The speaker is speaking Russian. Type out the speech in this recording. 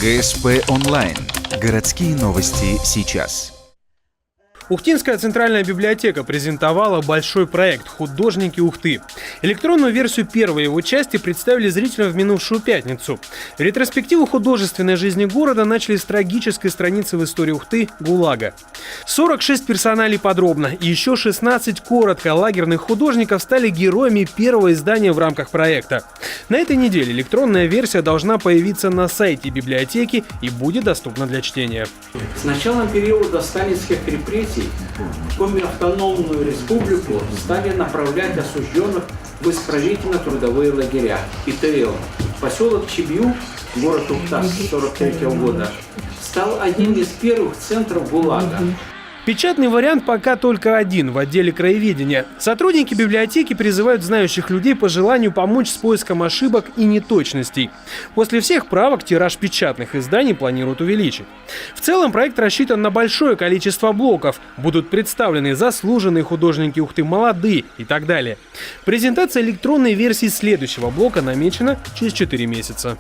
ГСП онлайн. Городские новости сейчас. Ухтинская центральная библиотека презентовала большой проект «Художники Ухты». Электронную версию первой его части представили зрителям в минувшую пятницу. Ретроспективу художественной жизни города начали с трагической страницы в истории Ухты – ГУЛАГа. 46 персоналей подробно и еще 16 коротко лагерных художников стали героями первого издания в рамках проекта. На этой неделе электронная версия должна появиться на сайте библиотеки и будет доступна для чтения. С началом периода сталинских репрессий в Коми-автономную республику стали направлять осужденных в исправительно-трудовые лагеря ИТЛ. Поселок Чебью, город Ухта с 1943 года, стал одним из первых центров ГУЛАГа. Печатный вариант пока только один в отделе краеведения. Сотрудники библиотеки призывают знающих людей по желанию помочь с поиском ошибок и неточностей. После всех правок тираж печатных изданий планируют увеличить. В целом проект рассчитан на большое количество блоков. Будут представлены заслуженные художники Ухты, молодые и так далее. Презентация электронной версии следующего блока намечена через 4 месяца.